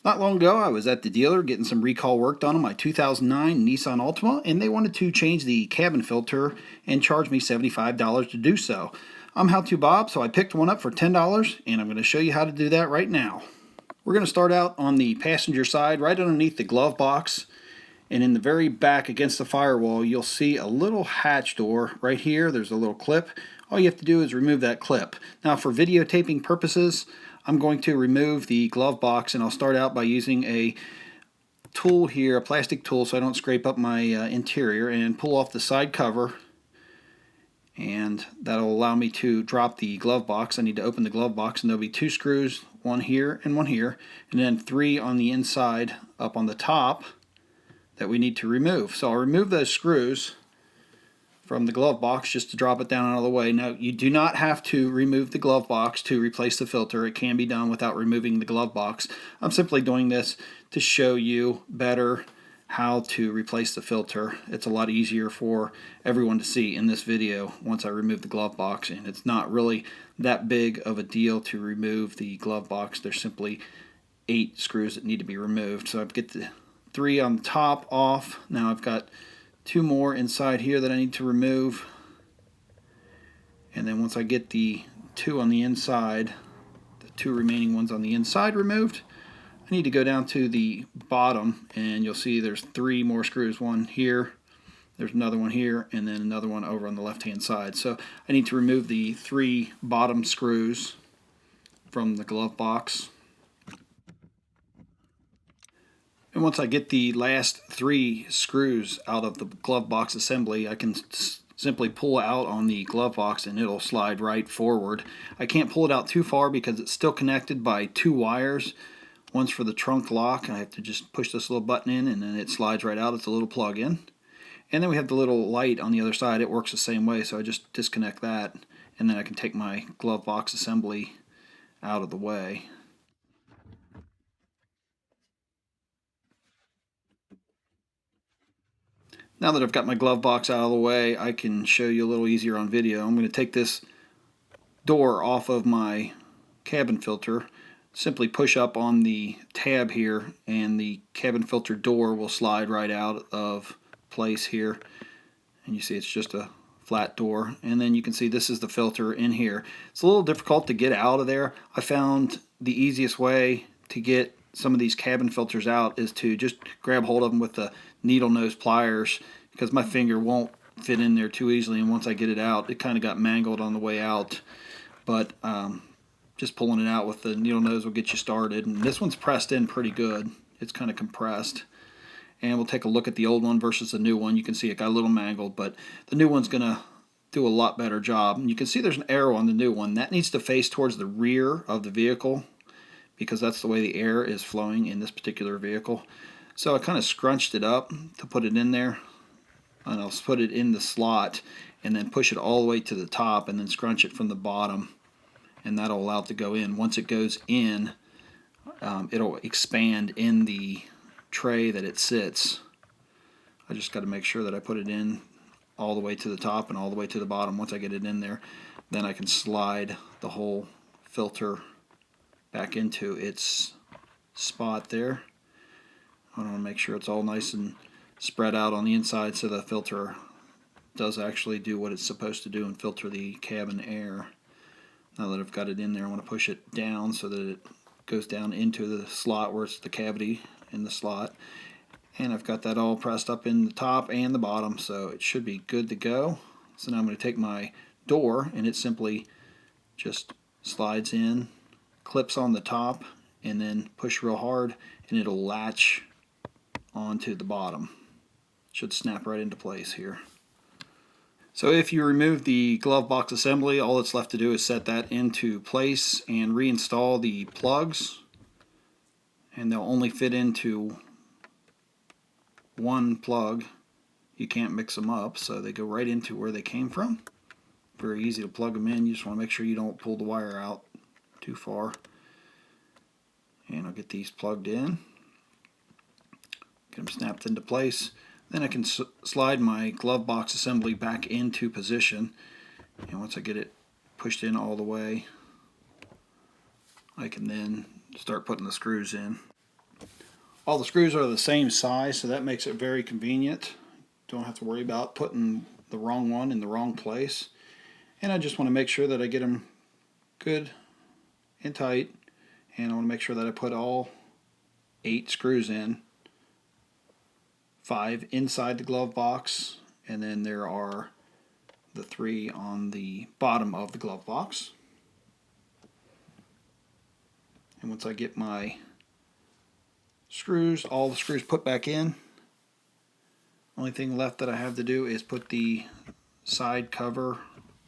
Not long ago, I was at the dealer getting some recall work done on my 2009 Nissan Altima, and they wanted to change the cabin filter and charge me $75 to do so. I'm How To Bob, so I picked one up for $10, and I'm going to show you how to do that right now. We're going to start out on the passenger side, right underneath the glove box, and in the very back against the firewall, you'll see a little hatch door right here. There's a little clip. All you have to do is remove that clip. Now, for videotaping purposes, I'm going to remove the glove box, and I'll start out by using a tool here, a plastic tool, so I don't scrape up my interior, and pull off the side cover, and that'll allow me to drop the glove box. I need to open the glove box, and there'll be 2 screws, one here and one here, and then 3 on the inside up on the top that we need to remove. So I'll remove those screws from the glove box just to drop it down out of the way. Now, you do not have to remove the glove box to replace the filter. It can be done without removing the glove box. I'm simply doing this to show you better how to replace the filter. It's a lot easier for everyone to see in this video once I remove the glove box, and it's not really that big of a deal to remove the glove box. There's simply 8 screws that need to be removed. So I get the 3 on the top off. Now I've got 2 more inside here that I need to remove, and then once I get the 2 on the inside, the 2 remaining ones on the inside removed, I need to go down to the bottom, and you'll see there's 3 more screws. One here, there's another one here, and then another one over on the left hand side. So I need to remove the 3 bottom screws from the glove box. And once I get the last 3 screws out of the glove box assembly, I can simply pull out on the glove box and it'll slide right forward. I can't pull it out too far because it's still connected by 2 wires. One's for the trunk lock. I have to just push this little button in and then it slides right out. It's a little plug-in. And then we have the little light on the other side. It works the same way, so I just disconnect that, and then I can take my glove box assembly out of the way. Now that I've got my glove box out of the way, I can show you a little easier on video. I'm going to take this door off of my cabin filter, simply push up on the tab here, and the cabin filter door will slide right out of place here. And you see it's just a flat door. And then you can see this is the filter in here. It's a little difficult to get out of there. I found the easiest way to get some of these cabin filters out is to just grab hold of them with the needle nose pliers, because my finger won't fit in there too easily, and once I get it out, it kind of got mangled on the way out. But just pulling it out with the needle nose will get you started. And this one's pressed in pretty good. It's kind of compressed. And we'll take a look at the old one versus the new one. You can see it got a little mangled, but the new one's going to do a lot better job. And you can see there's an arrow on the new one. That needs to face towards the rear of the vehicle, because that's the way the air is flowing in this particular vehicle. So I kind of scrunched it up to put it in there, and I'll put it in the slot and then push it all the way to the top and then scrunch it from the bottom, and that'll allow it to go in. Once it goes in, it'll expand in the tray that it sits. I just got to make sure that I put it in all the way to the top and all the way to the bottom. Once I get it in there, then I can slide the whole filter back into its spot there. I want to make sure it's all nice and spread out on the inside so the filter does actually do what it's supposed to do and filter the cabin air. Now that I've got it in there, I want to push it down so that it goes down into the slot where it's the cavity in the slot. And I've got that all pressed up in the top and the bottom, so it should be good to go. So now I'm going to take my door, and it simply just slides in, clips on the top, and then push real hard, and it'll latch onto the bottom. It should snap right into place here. So if you remove the glove box assembly, all that's left to do is set that into place and reinstall the plugs, and they'll only fit into one plug. You can't mix them up, so they go right into where they came from. Very easy to plug them in. You just want to make sure you don't pull the wire out too far. And I'll get these plugged in, get them snapped into place. Then I can slide my glove box assembly back into position, and once I get it pushed in all the way, I can then start putting the screws in. All the screws are the same size, so that makes it very convenient. Don't have to worry about putting the wrong one in the wrong place. And I just want to make sure that I get them good and tight, and I want to make sure that I put all 8 screws in. 5 inside the glove box, and then there are the 3 on the bottom of the glove box. And once I get my screws, all the screws put back in, only thing left that I have to do is put the side cover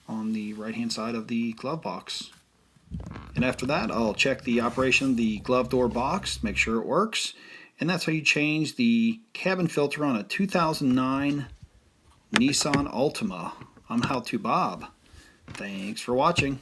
on the right hand side of the glove box. And after that, I'll check the operation of the glove door box, make sure it works. And that's how you change the cabin filter on a 2009 Nissan Altima. I'm How To Bob. Thanks for watching.